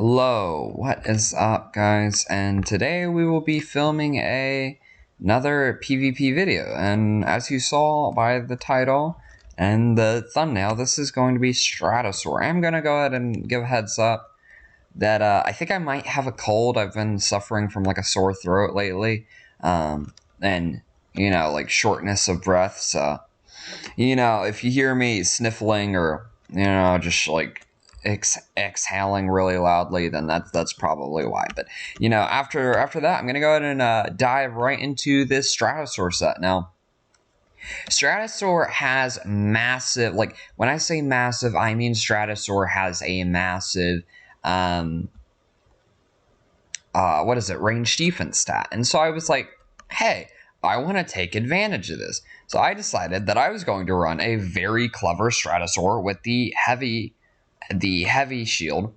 Hello, what is up, guys? And today we will be filming another PvP video. And as you saw by the title and the thumbnail, this is going to be Stratusoar. I'm going to go ahead and give a heads up that I think I might have a cold. I've been suffering from like a sore throat lately, and like shortness of breath. So if you hear me sniffling or just like exhaling really loudly, then that's probably why. But after that, I'm gonna go ahead and dive right into this Stratusoar set. Now, Stratusoar has massive, like when I say massive, I mean Stratusoar has a massive what is it, range defense stat. And so I was like, hey, I want to take advantage of this. So I decided that I was going to run a very clever Stratusoar with the heavy shield.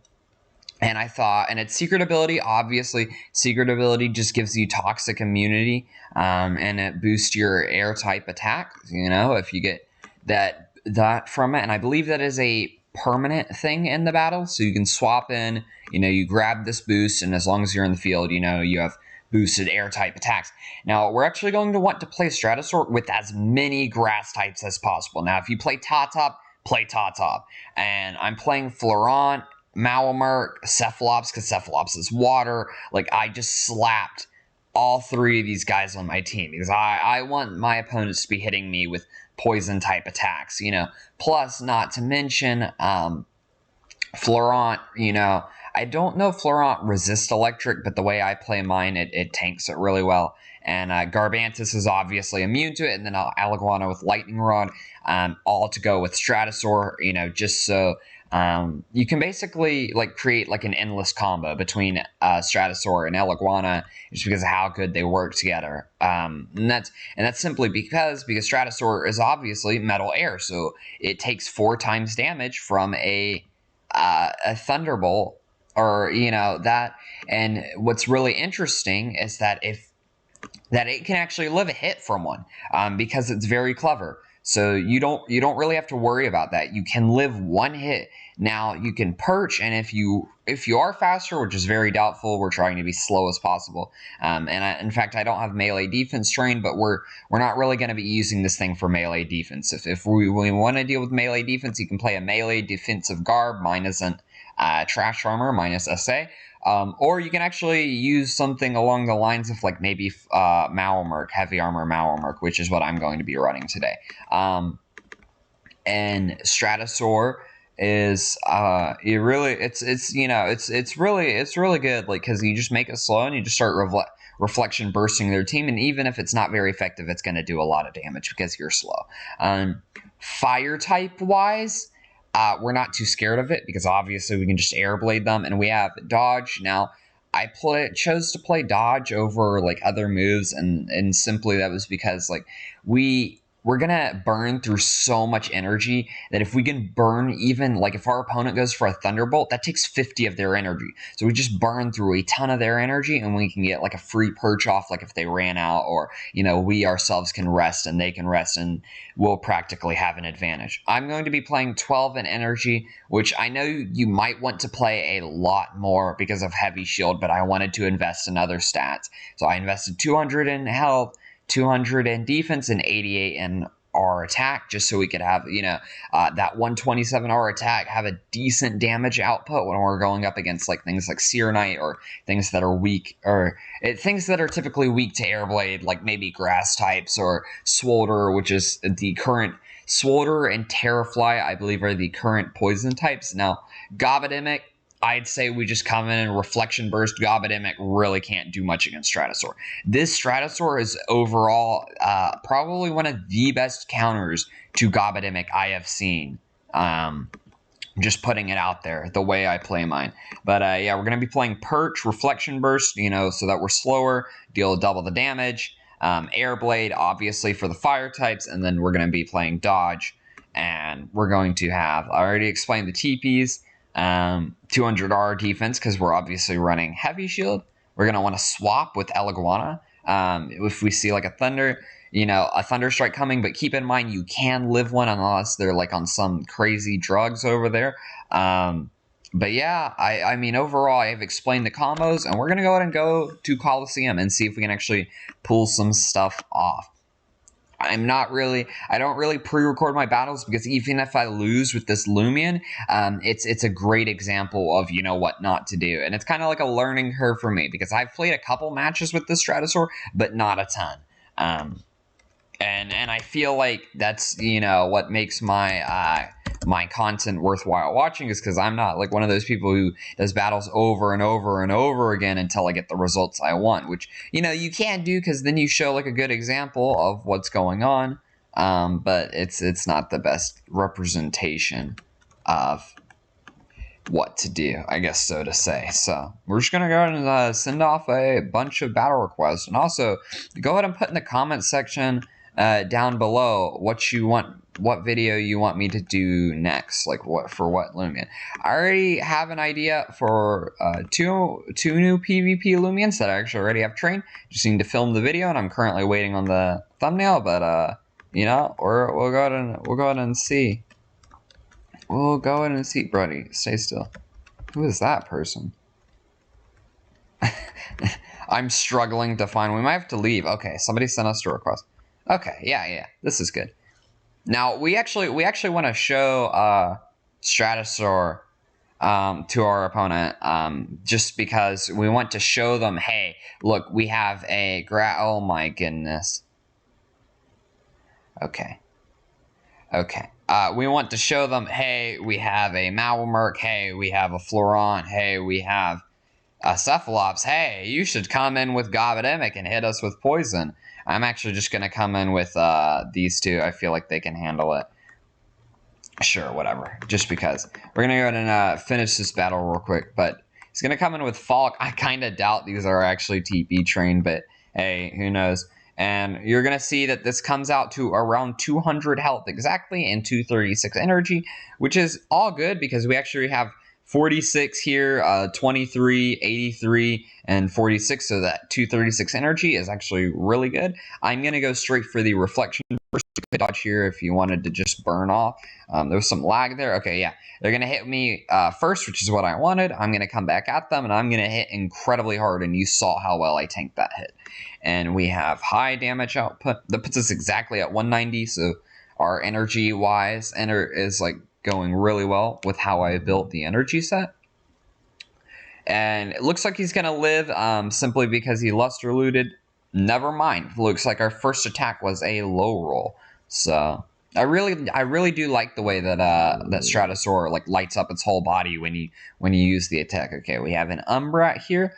And I thought, and its secret ability, obviously, secret ability just gives you toxic immunity, and it boosts your air type attack. If you get that from it, and I believe that is a permanent thing in the battle, so you can swap in. You grab this boost, and as long as you're in the field, you have boosted air type attacks. Now, we're actually going to want to play Stratusoar with as many grass types as possible. Now, if you play Top, play Top. And I'm playing Florent, Mawamurk, Cephalops, because Cephalops is water. Like, I just slapped all three of these guys on my team because I want my opponents to be hitting me with poison type attacks, Plus, not to mention, Florent, I don't know if Florent resists electric, but the way I play mine, it tanks it really well. And Garbantus is obviously immune to it, and then Eleguana with Lightning Rod, all to go with Stratusoar, just so you can basically create like an endless combo between Stratusoar and Eleguana, just because of how good they work together. And that's simply because Stratusoar is obviously metal air, so it takes 4 times damage from a thunderbolt, or that. And what's really interesting is that it can actually live a hit from one, because it's very clever. So you don't really have to worry about that. You can live one hit. Now you can perch, and if you are faster, which is very doubtful, we're trying to be slow as possible. In fact, I don't have melee defense trained, but we're not really going to be using this thing for melee defense. If we want to deal with melee defense, you can play a melee defensive garb. Mine isn't trash armor, minus SA. Or you can actually use something along the lines of maybe Mawamurk, heavy armor Mawamurk, which is what I'm going to be running today. And Stratusoar is it's really good, because you just make it slow and you just start reflection bursting their team, and even if it's not very effective, it's going to do a lot of damage because you're slow. Fire type wise, we're not too scared of it because obviously we can just air blade them, and we have dodge. Now, I chose to play dodge over other moves, and simply that was because we're gonna burn through so much energy that if we can burn, even if our opponent goes for a thunderbolt, that takes 50 of their energy. So we just burn through a ton of their energy, and we can get a free perch off, if they ran out, or we ourselves can rest and they can rest, and we'll practically have an advantage. I'm going to be playing 12 in energy, which I know you might want to play a lot more because of heavy shield, but I wanted to invest in other stats. So I invested 200 in health, 200 in defense, and 88 in our attack, just so we could have that 127 R attack have a decent damage output when we're going up against things like Seer Knight, or things that are weak, or things that are typically weak to Airblade, like maybe grass types, or Swolder, which is the current Swolder, and Terrafly, I believe, are the current poison types. Now, Gobademic, I'd say we just come in and Reflection Burst. Gobademic really can't do much against Stratusoar. This Stratusoar is overall probably one of the best counters to Gobademic I have seen. Just putting it out there, the way I play mine. But yeah, we're going to be playing Perch, Reflection Burst, so that we're slower, deal double the damage. Airblade, obviously, for the fire types, and then we're going to be playing Dodge. And we're going to have, I already explained the TPs. 200R defense, because we're obviously running heavy shield. We're going to want to swap with Eleguana if we see a thunder, a thunder strike coming, but keep in mind you can live one unless they're on some crazy drugs over there. But yeah, I mean, overall, I have explained the combos, and we're going to go ahead and go to Coliseum and see if we can actually pull some stuff off. I don't really pre-record my battles because even if I lose with this Loomian, it's a great example of, you know, what not to do. And it's kind of like a learning curve for me because I've played a couple matches with this Stratusoar, but not a ton. And I feel like that's, you know, what makes my my content worthwhile watching is because I'm not like one of those people who does battles over and over and over again until I get the results I want, which, you know, you can't do because then you show like a good example of what's going on, but it's not the best representation of what to do, I guess, so to say. So we're just gonna go ahead and send off a bunch of battle requests, and also go ahead and put in the comment section down below what video you want me to do next, like what Loomian. I already have an idea for two new PvP Loomians that I actually already have trained. Just need to film the video, and I'm currently waiting on the thumbnail. But you know, we'll go ahead and see. We'll go ahead and see, buddy. Stay still. Who is that person? I'm struggling to find. We might have to leave. Okay, somebody sent us a request. Okay, yeah. This is good. Now we actually want to show Stratusoar to our opponent, just because we want to show them, hey, look, we have a oh my goodness. Okay. We want to show them, hey, we have a Mawamurk, hey, we have a Floron, hey, we have a Cephalops, hey, you should come in with Gobidemic and hit us with poison. I'm actually just going to come in with these two. I feel like they can handle it. Sure, whatever. Just because. We're going to go ahead and finish this battle real quick, but he's going to come in with Falk. I kind of doubt these are actually TP trained, but hey, who knows. And you're going to see that this comes out to around 200 health exactly and 236 energy, which is all good because we actually have 46 here, 23, 83, and 46, so that 236 energy is actually really good. I'm going to go straight for the reflection first. You could dodge here if you wanted to just burn off. There was some lag there. Okay, yeah. They're going to hit me first, which is what I wanted. I'm going to come back at them, and I'm going to hit incredibly hard, and you saw how well I tanked that hit. And we have high damage output. That puts us exactly at 190, so our energy-wise is like going really well with how I built the energy set. And it looks like he's going to live simply because he luster looted. Never mind. Looks like our first attack was a low roll. So I really do like the way that that Stratusoar like lights up its whole body when you use the attack. Okay, we have an Umbra here.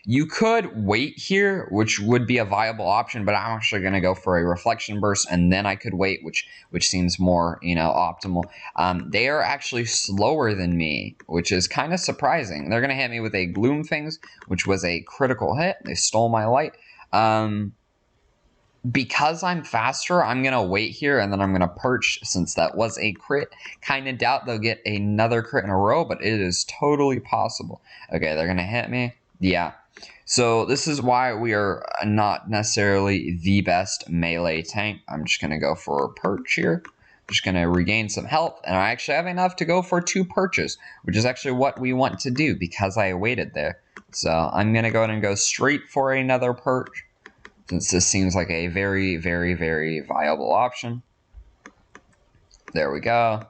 You could wait here, which would be a viable option, but I'm actually going to go for a reflection burst, and then I could wait, which seems more, you know, optimal. They are actually slower than me, which is kind of surprising. They're going to hit me with a Gloom Fangs, which was a critical hit. They stole my light. Because I'm faster, I'm going to wait here, and then I'm going to perch since that was a crit. Kind of doubt they'll get another crit in a row, but it is totally possible. Okay, they're going to hit me. Yeah. So this is why we are not necessarily the best melee tank. I'm just going to go for a perch here. Just going to regain some health, and I actually have enough to go for 2 perches, which is actually what we want to do because I waited there. So I'm going to go ahead and go straight for another perch, since this seems like a very, very, very viable option. There we go.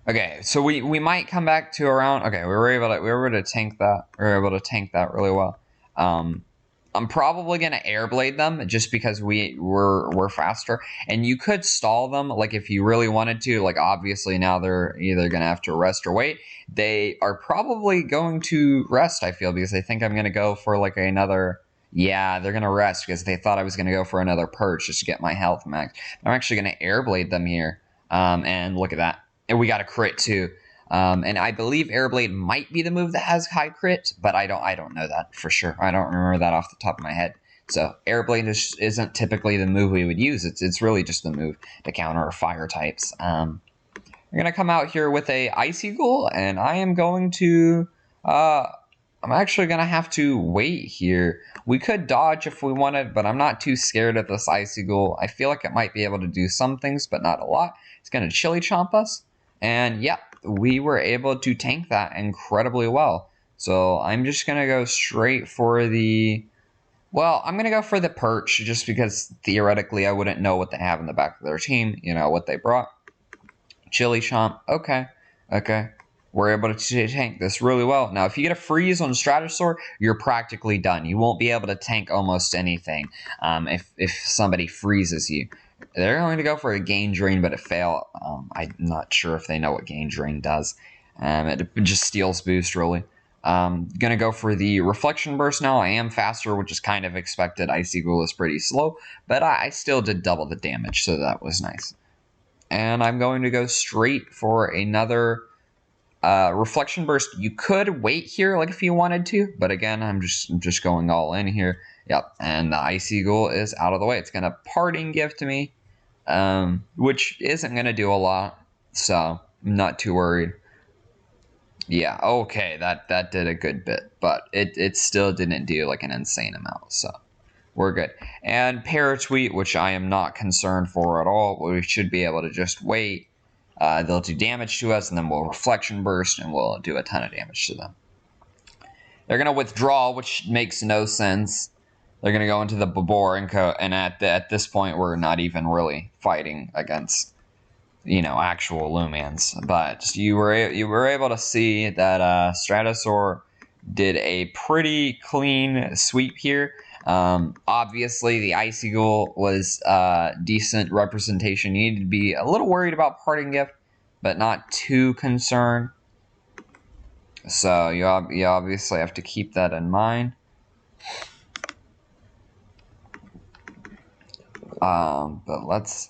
Okay, so we might come back to around. Okay, we were able to tank that. We were able to tank that really well. I'm probably gonna airblade them just because we're faster, and you could stall them like if you really wanted to. Like obviously now they're either gonna have to rest or wait. They are probably going to rest. I feel because they think I'm gonna go for like another. Yeah, they're going to rest because they thought I was going to go for another perch just to get my health max. I'm actually going to airblade them here. And look at that. And we got a crit too. And I believe airblade might be the move that has high crit, but I don't know that for sure. I don't remember that off the top of my head. So airblade isn't typically the move we would use. It's really just the move to counter fire types. We're going to come out here with a Ice Eagle, and I am going to... I'm actually going to have to wait here. We could dodge if we wanted, but I'm not too scared of this Ice Eagle. I feel like it might be able to do some things, but not a lot. It's going to chili chomp us. And, yep, we were able to tank that incredibly well. So I'm just going to go straight for the... Well, I'm going to go for the perch just because theoretically I wouldn't know what they have in the back of their team. You know, what they brought. Chili Chomp. Okay. Okay. We're able to tank this really well. Now, if you get a freeze on Stratusoar, you're practically done. You won't be able to tank almost anything if somebody freezes you. They're going to go for a Gain Drain, but it failed. I'm not sure if they know what Gain Drain does. It just steals boost, really. Gonna go for the Reflection Burst now. I am faster, which is kind of expected. Icicle is pretty slow, but I still did double the damage, so that was nice. And I'm going to go straight for another Reflection Burst. You could wait here, like if you wanted to, but again, I'm just going all in here. Yep, and the Icicle is out of the way. It's gonna Parting Gift me, which isn't gonna do a lot, so I'm not too worried. Yeah, okay, that did a good bit, but it still didn't do like an insane amount, so we're good. And Paratweet, which I am not concerned for at all, we should be able to just wait. They'll do damage to us, and then we'll Reflection Burst, and we'll do a ton of damage to them. They're going to withdraw, which makes no sense. They're going to go into the Babor, and at this point, we're not even really fighting against, you know, actual Loomians. But you were able to see that Stratusoar did a pretty clean sweep here. Obviously, the Icicle was decent representation. You need to be a little worried about Parting Gift, but not too concerned. So you obviously have to keep that in mind. But let's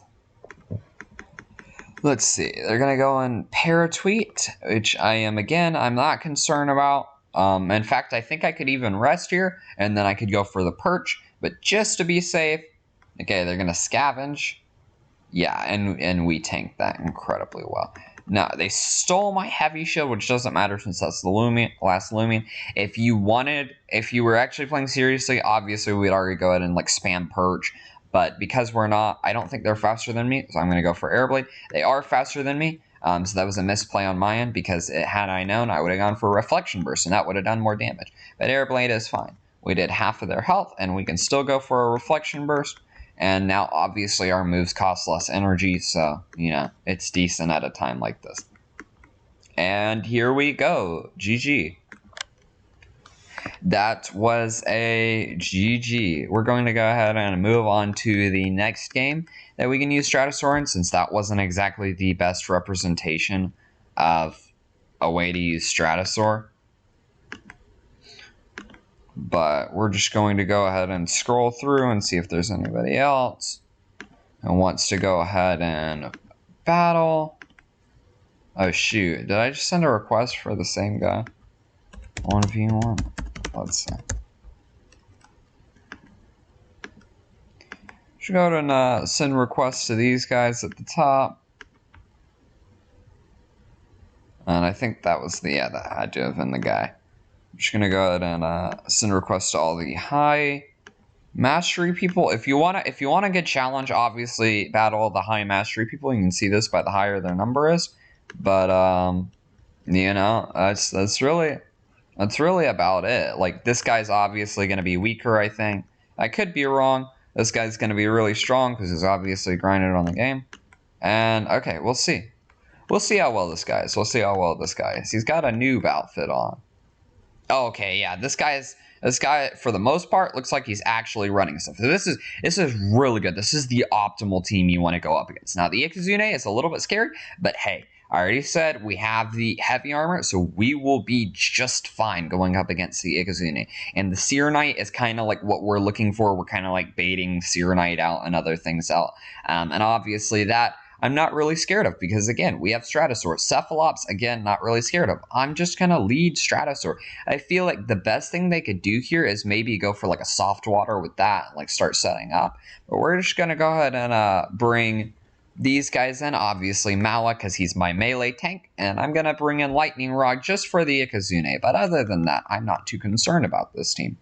see. They're gonna go in Paratweet, which I'm not concerned about. In fact, I think I could even rest here, and then I could go for the perch. But just to be safe, okay, they're gonna scavenge. Yeah, and we tanked that incredibly well. Now, they stole my heavy shield, which doesn't matter since that's the last Loomian. If you were actually playing seriously, obviously we'd already go ahead and like spam perch. But because we're not, I don't think they're faster than me, so I'm gonna go for Airblade. They are faster than me. So that was a misplay on my end, because had I known, I would have gone for Reflection Burst, and that would have done more damage. But Airblade is fine. We did half of their health, and we can still go for a Reflection Burst. And now, obviously, our moves cost less energy, so, you know, it's decent at a time like this. And here we go. GG. That was a GG. We're going to go ahead and move on to the next game that we can use Stratusoar in, since that wasn't exactly the best representation of a way to use Stratusoar. But we're just going to go ahead and scroll through and see if there's anybody else who wants to go ahead and battle. Oh shoot, did I just send a request for the same guy? 1v1. Let's see. Should go ahead and send requests to these guys at the top. And I think that was that had to have been the guy. I'm just gonna go ahead and send requests to all the high mastery people. If you wanna get challenge, obviously battle the high mastery people. You can see this by the higher their number is. But you know, that's really about it. Like, this guy's obviously gonna be weaker, I think. I could be wrong. This guy's gonna be really strong because he's obviously grinded on the game. And okay, we'll see. We'll see how well this guy is. He's got a noob outfit on. Oh, okay, yeah, this guy, for the most part, looks like he's actually running stuff. So this is really good. This is the optimal team you want to go up against. Now, the Ikazune is a little bit scary, but hey, I already said we have the heavy armor, so we will be just fine going up against the Ikazune. And the Seer Knight is kind of like what we're looking for. We're kind of like baiting Seer Knight out and other things out. And obviously that I'm not really scared of, because again, we have Stratusoar. Cephalops, again, not really scared of. I'm just gonna lead Stratusoar. I feel like the best thing they could do here is maybe go for like a soft water with that, like start setting up. But we're just gonna go ahead and bring these guys in. Obviously Mala, because he's my melee tank, and I'm gonna bring in Lightning Rod just for the Ikazune. But other than that, I'm not too concerned about this team.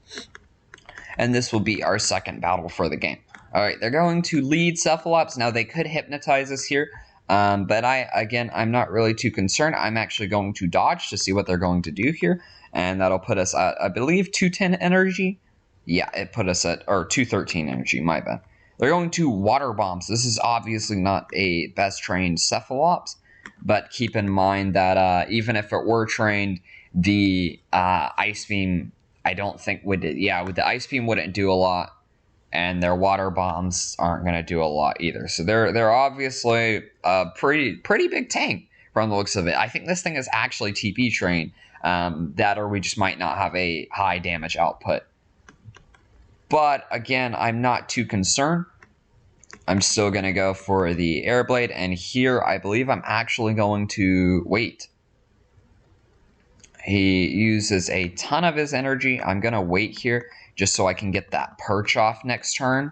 And this will be our second battle for the game. All right, they're going to lead Cephalops. Now, they could hypnotize us here. But I'm not really too concerned. I'm actually going to dodge to see what they're going to do here. And that'll put us at, I believe, 210 energy. Yeah, it put us at, or 213 energy, my bad. They're going to water bombs. This is obviously not a best trained Cephalops, but keep in mind that even if it were trained, the Ice Beam, I don't think would, with the Ice Beam wouldn't do a lot, and their water bombs aren't going to do a lot either. So they're obviously a pretty big tank from the looks of it. I think this thing is actually TP trained, that or we just might not have a high damage output. But again, I'm not too concerned. I'm still going to go for the Air Blade, and here I believe I'm actually going to wait. He uses a ton of his energy. I'm going to wait here just so I can get that perch off next turn.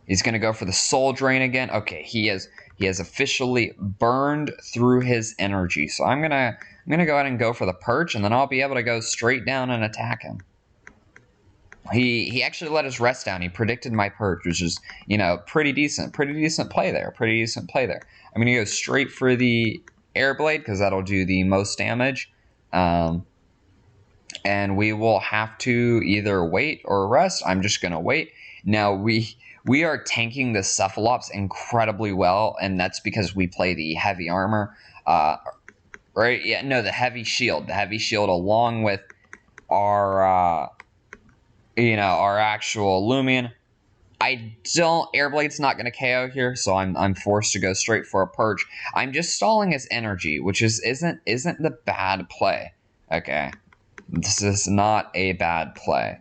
He's going to go for the Soul Drain again. Okay, he has officially burned through his energy. So I'm going to go ahead and go for the perch, and then I'll be able to go straight down and attack him. He actually let his rest down. He predicted my perch, which is, pretty decent play there. I'm going to go straight for the Air Blade because that'll do the most damage. And we will have to either wait or rest. I'm just going to wait. Now, we are tanking the Cephalops incredibly well, and that's because we play the heavy armor. Right? Yeah, no, the heavy shield. The heavy shield along with our... our actual Loomian. Airblade's not going to KO here, so I'm forced to go straight for a perch. I'm just stalling his energy, which isn't the bad play. Okay, this is not a bad play,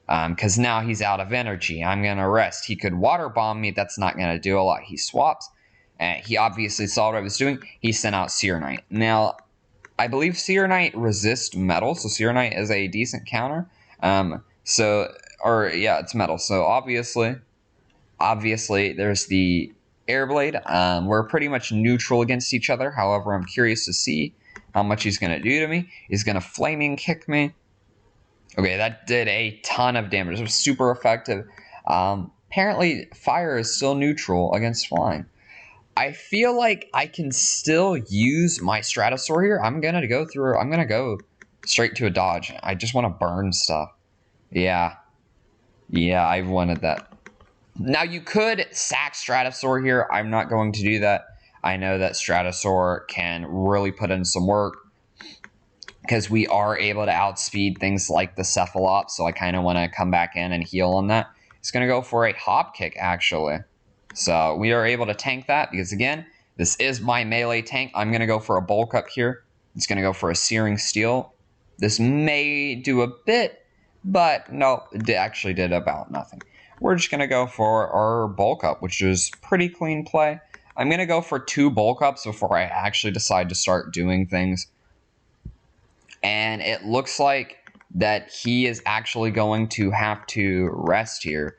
because now he's out of energy. I'm going to rest. He could water bomb me. That's not going to do a lot. He swaps, and he obviously saw what I was doing. He sent out Seer Knight. Now, I believe Seer Knight resists metal, so Seer Knight is a decent counter. It's metal. So obviously, there's the Air Blade. We're pretty much neutral against each other. However, I'm curious to see how much he's going to do to me. He's going to flaming kick me. Okay, that did a ton of damage. It was super effective. Apparently, fire is still neutral against flying. I feel like I can still use my Stratusoar here. I'm going to go straight to a dodge. I just want to burn stuff. Yeah, I wanted that. Now, you could sack Stratusoar here. I'm not going to do that. I know that Stratusoar can really put in some work because we are able to outspeed things like the Cephalops, so I kind of want to come back in and heal on that. It's going to go for a hop kick, actually. So we are able to tank that because, again, this is my melee tank. I'm going to go for a bulk up here. It's going to go for a Searing Steel. This may do a bit, but no, it actually did about nothing. We're just going to go for our bulk up, which is pretty clean play. I'm going to go for 2 bulk ups before I actually decide to start doing things. And it looks like that he is actually going to have to rest here,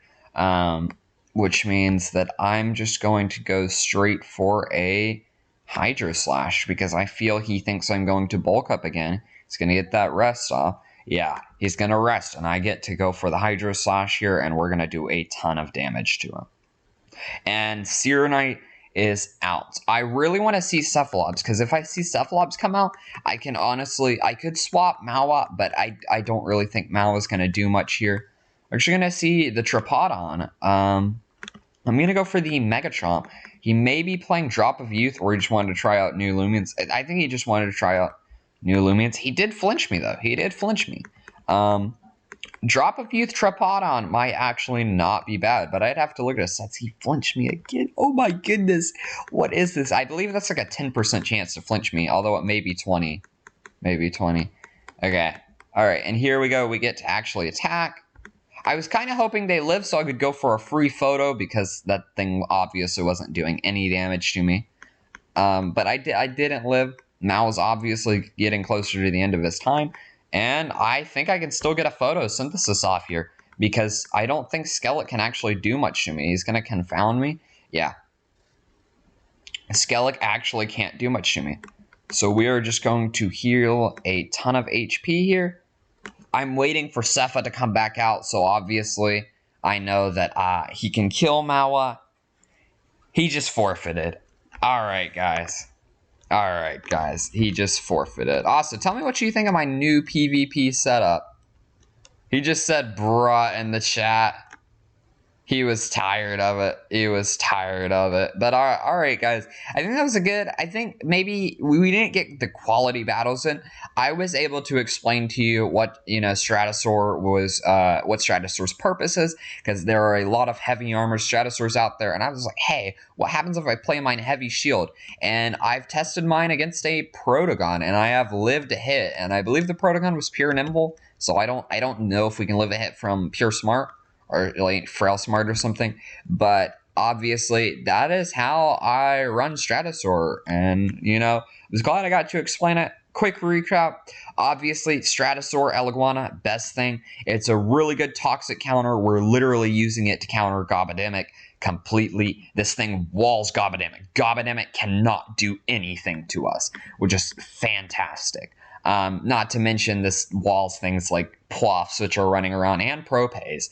which means that I'm just going to go straight for a Hydro Slash because I feel he thinks I'm going to bulk up again. He's going to get that rest off. Yeah, he's going to rest, and I get to go for the Hydro Slash here, and we're going to do a ton of damage to him. And Seer Knight is out. I really want to see Cephalops, because if I see Cephalops come out, I could swap Mawa, but I don't really think Mawa is going to do much here. We're actually going to see the Tripodon. I'm going to go for the Megatron. He may be playing Drop of Youth, or he just wanted to try out new Lumians. I think he just wanted to try out new Lumians. He did flinch me, though. Drop of Youth Tripodon might actually not be bad, but I'd have to look at his sets. He flinched me again. Oh my goodness. What is this? I believe that's like a 10% chance to flinch me, although it may be 20. Maybe 20. Okay. All right, and here we go. We get to actually attack. I was kind of hoping they lived so I could go for a free photo because that thing obviously wasn't doing any damage to me. But I didn't live. Mao was obviously getting closer to the end of his time. And I think I can still get a photosynthesis off here because I don't think Skelett can actually do much to me. He's going to confound me. Yeah. Skelett actually can't do much to me. So we are just going to heal a ton of HP here. I'm waiting for Cepha to come back out, so obviously I know that he can kill Mawa. He just forfeited. All right, guys. All right, guys. He just forfeited. Also, tell me what you think of my new PvP setup. He just said bruh in the chat. He was tired of it. He was tired of it. But all right, guys. I think that was a good. I think maybe we didn't get the quality battles in. I was able to explain to you what Stratusoar was, what Stratusoar's purpose is, because there are a lot of heavy armor Stratusoars out there, and I was like, hey, what happens if I play mine heavy shield? And I've tested mine against a Protogon, and I have lived a hit, and I believe the Protogon was pure nimble, so I don't know if we can live a hit from pure smart, or like frail smart or something, but obviously that is how I run Stratusoar, and I was glad I got to explain it. Quick recap: obviously Stratusoar Eleguana, best thing. It's a really good toxic counter. We're literally using it to counter Gobademic completely. This thing walls Gobademic. Gobademic cannot do anything to us, which is fantastic. Not to mention this walls things like Ploffs, which are running around, and Propays.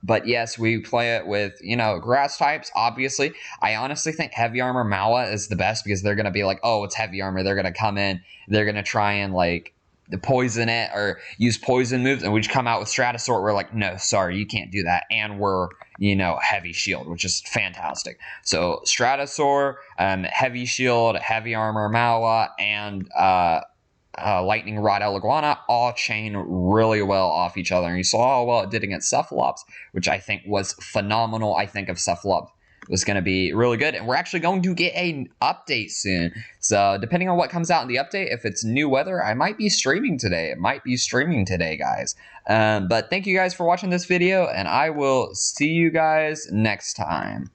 But yes, we play it with, grass types, obviously. I honestly think Heavy Armor Mawa is the best, because they're going to be like, oh, it's Heavy Armor. They're going to come in. They're going to try and, poison it or use poison moves, and we just come out with Stratusoar. We're like, no, sorry, you can't do that. And we're, heavy shield, which is fantastic. So Stratusoar, heavy shield, heavy armor Mawa, and Lightning Rod Eleguana all chain really well off each other. And you saw how well it did against Cephalops, which I think was phenomenal. I think of Cephalops was going to be really good. And we're actually going to get an update soon. So depending on what comes out in the update, if it's new weather, I might be streaming today. It might be streaming today, guys. But thank you guys for watching this video, and I will see you guys next time.